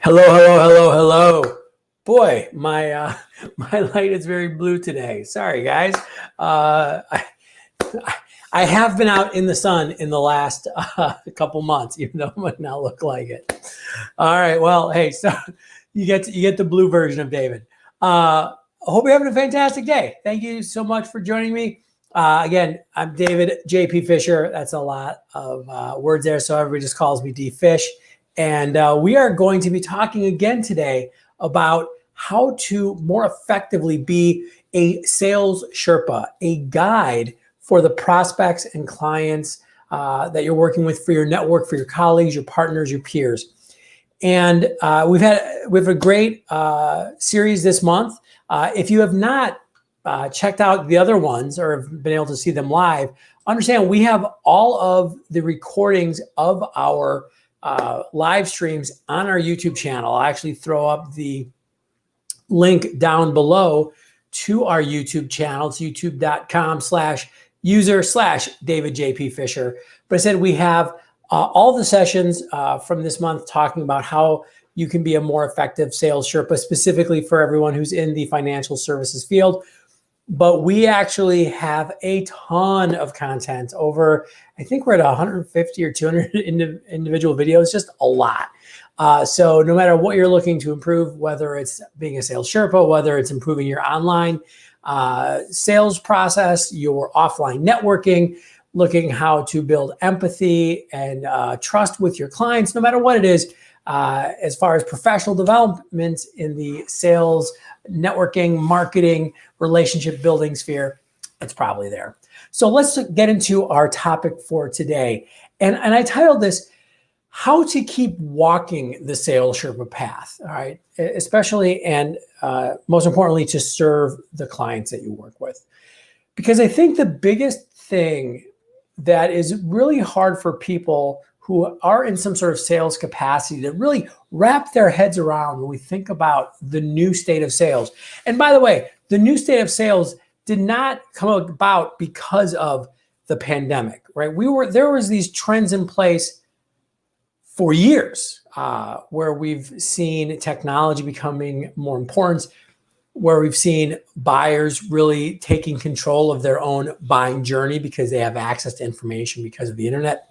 Hello, hello, hello, hello. Boy, my my light is very blue today. Sorry, guys. I I have been out in the sun in the last couple months, even though it might not look like it. All right. Well, hey, so you get the blue version of David. I hope you're having a fantastic day. Thank you so much for joining me. Again, I'm David JP Fisher. That's a lot of words there, so everybody just calls me D Fish. And we are going to be talking again today about how to more effectively be a sales Sherpa, a guide for the prospects and clients that you're working with, for your network, for your colleagues, your partners, your peers. And we have a great series this month. If you have not checked out the other ones or have been able to see them live, understand we have all of the recordings of our live streams on our YouTube channel. I'll actually throw up the link down below to our YouTube channel. It's youtube.com/user/David JP Fisher. But I said we have all the sessions from this month talking about how you can be a more effective sales Sherpa, specifically for everyone who's in the financial services field. But we actually have a ton of content over, I think we're at 150 or 200 individual videos, just a lot. So no matter what you're looking to improve, whether it's being a sales Sherpa, whether it's improving your online sales process, your offline networking, looking how to build empathy and trust with your clients, no matter what it is, as far as professional development in the sales, networking, marketing, relationship building sphere, it's probably there. So let's get into our topic for today. And I titled this, How to Keep Walking the Sales Sherpa Path, all right? Especially and most importantly, to serve the clients that you work with. Because I think the biggest thing that is really hard for people who are in some sort of sales capacity to really wrap their heads around when we think about the new state of sales. And by the way, the new state of sales did not come about because of the pandemic, right? There was these trends in place for years where we've seen technology becoming more important, where we've seen buyers really taking control of their own buying journey because they have access to information because of the internet.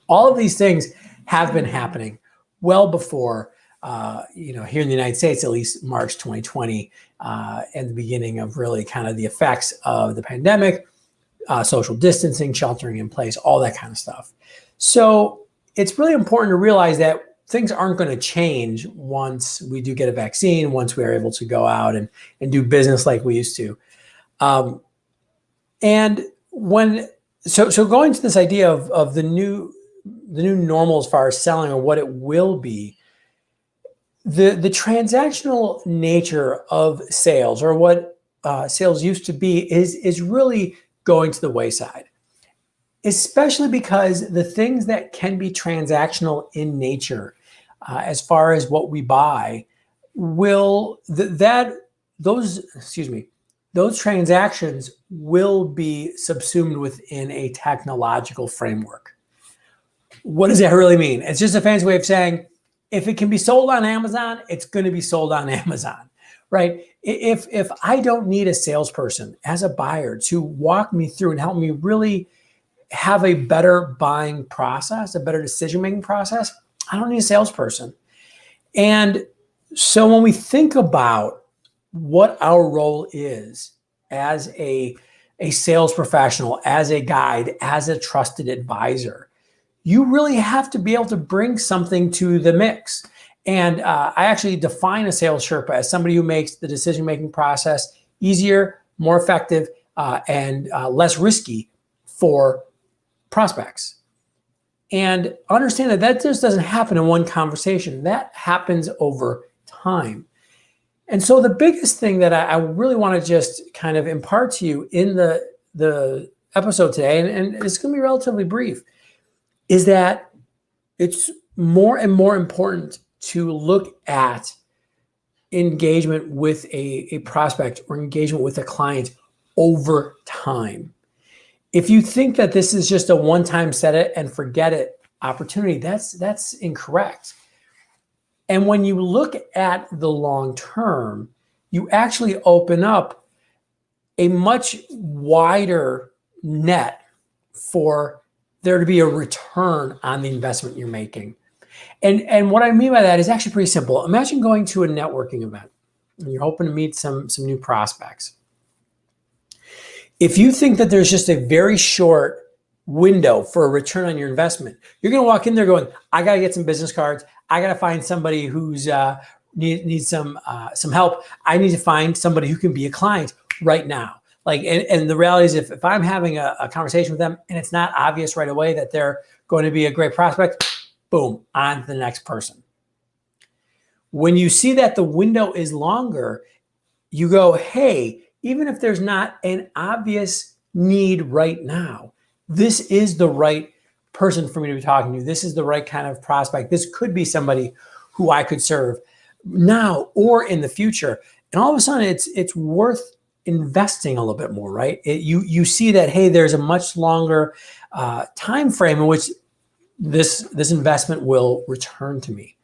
All of these things have been happening well before, here in the United States, at least March 2020, and the beginning of really kind of the effects of the pandemic, social distancing, sheltering in place, all that kind of stuff. So it's really important to realize that things aren't going to change once we do get a vaccine, once we are able to go out and do business like we used to. So going to this idea of the new normal as far as selling, or what it will be, the transactional nature of sales, or what sales used to be, is really going to the wayside, especially because the things that can be transactional in nature, as far as what we buy, those transactions will be subsumed within a technological framework. What does that really mean? It's just a fancy way of saying, if it can be sold on Amazon, it's going to be sold on Amazon, right? If I don't need a salesperson as a buyer to walk me through and help me really have a better buying process, a better decision-making process, I don't need a salesperson. And so when we think about what our role is as a sales professional, as a guide, as a trusted advisor, you really have to be able to bring something to the mix. And I actually define a sales Sherpa as somebody who makes the decision-making process easier, more effective, and less risky for prospects. And understand that just doesn't happen in one conversation. That happens over time. And so the biggest thing that I really want to just kind of impart to you in the episode today, and it's going to be relatively brief, is that it's more and more important to look at engagement with a prospect or engagement with a client over time. If you think that this is just a one-time set it and forget it opportunity, that's incorrect. And when you look at the long term, you actually open up a much wider net for there to be a return on the investment you're making. And what I mean by that is actually pretty simple. Imagine going to a networking event and you're hoping to meet some new prospects. If you think that there's just a very short window for a return on your investment, you're going to walk in there going, I got to get some business cards. I got to find somebody who's needs some help. I need to find somebody who can be a client right now. Like, and the reality is if I'm having a conversation with them and it's not obvious right away that they're going to be a great prospect, boom, on to the next person. When you see that the window is longer, you go, hey, even if there's not an obvious need right now, this is the right person for me to be talking to. This is the right kind of prospect. This could be somebody who I could serve now or in the future. And all of a sudden it's worth investing a little bit more, right? You see that, hey, there's a much longer time frame in which this investment will return to me.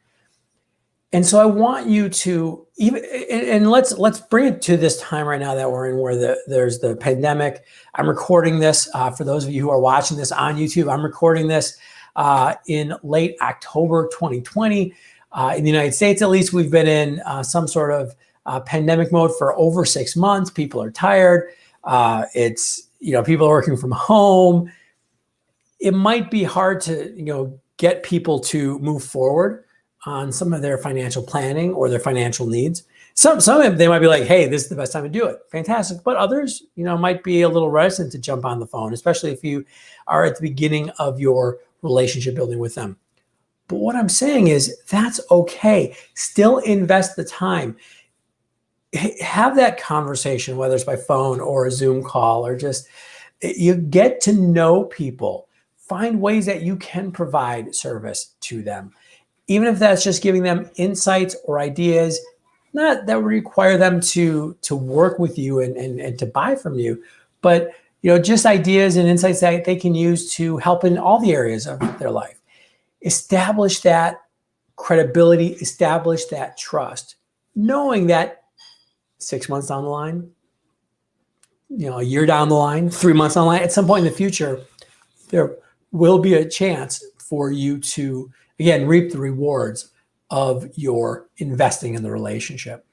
And so I want you to even, and let's bring it to this time right now that we're in where there's the pandemic. I'm recording this for those of you who are watching this on YouTube. I'm recording this in late October 2020. In the United States, at least, we've been in some sort of pandemic mode for over 6 months. People are tired. It's, people are working from home. It might be hard to, get people to move forward on some of their financial planning or their financial needs. Some of them, they might be like, hey, this is the best time to do it. Fantastic. But others, might be a little reticent to jump on the phone, especially if you are at the beginning of your relationship building with them. But what I'm saying is that's okay. Still invest the time. Have that conversation, whether it's by phone or a Zoom call, or just you get to know people. Find ways that you can provide service to them. Even if that's just giving them insights or ideas, not that require them to work with you and to buy from you, but just ideas and insights that they can use to help in all the areas of their life. Establish that credibility, establish that trust, knowing that 6 months down the line, a year down the line, 3 months down the line, at some point in the future, there will be a chance for you to, again, reap the rewards of your investing in the relationship.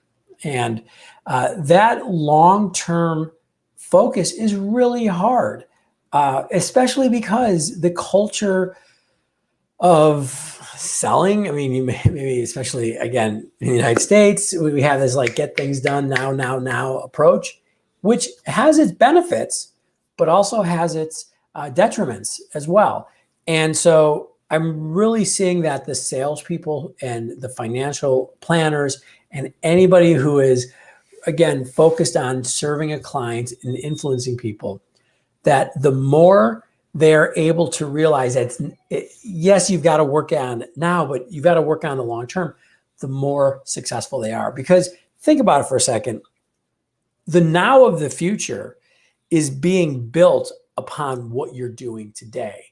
And that long-term focus is really hard, especially because the culture of selling, maybe especially, again, in the United States, we have this get things done now approach, which has its benefits, but also has its detriments as well. And so I'm really seeing that the salespeople and the financial planners and anybody who is, again, focused on serving a client and influencing people, that the more they're able to realize that, yes, you've got to work on it now, but you've got to work on the long term, the more successful they are. Because think about it for a second. The now of the future is being built upon what you're doing today.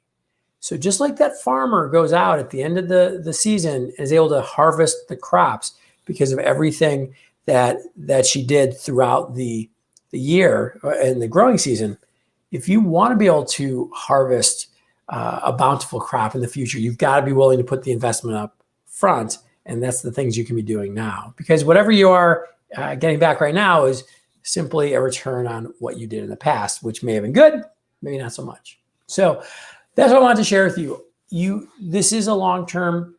So just like that farmer goes out at the end of the season and is able to harvest the crops because of everything that she did throughout the year and the growing season, if you want to be able to harvest a bountiful crop in the future, you've got to be willing to put the investment up front. And that's the things you can be doing now. Because whatever you are getting back right now is simply a return on what you did in the past, which may have been good, maybe not so much. So that's what I wanted to share with you. This is a long-term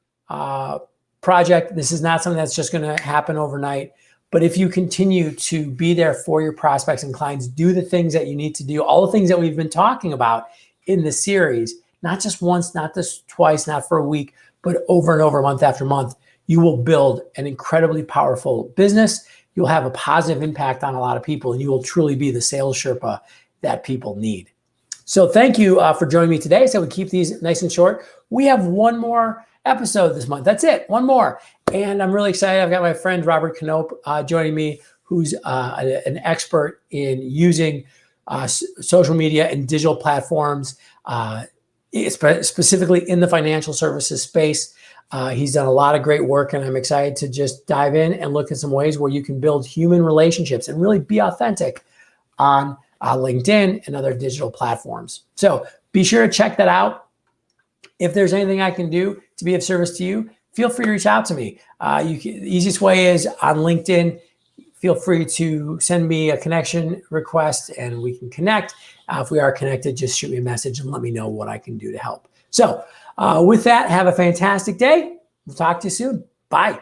project. This is not something that's just going to happen overnight. But if you continue to be there for your prospects and clients, do the things that you need to do, all the things that we've been talking about in the series, not just once, not just twice, not for a week, but over and over, month after month, you will build an incredibly powerful business. You'll have a positive impact on a lot of people, and you will truly be the sales Sherpa that people need. So thank you for joining me today. So we keep these nice and short. We have one more episode this month. That's it, one more. And I'm really excited. I've got my friend Robert Knope joining me, who's an expert in using social media and digital platforms, specifically in the financial services space. He's done a lot of great work, and I'm excited to just dive in and look at some ways where you can build human relationships and really be authentic on LinkedIn and other digital platforms. So be sure to check that out. If there's anything I can do to be of service to you, feel free to reach out to me. The easiest way is on LinkedIn. Feel free to send me a connection request and we can connect. If we are connected, just shoot me a message and let me know what I can do to help. So with that, have a fantastic day. We'll talk to you soon. Bye.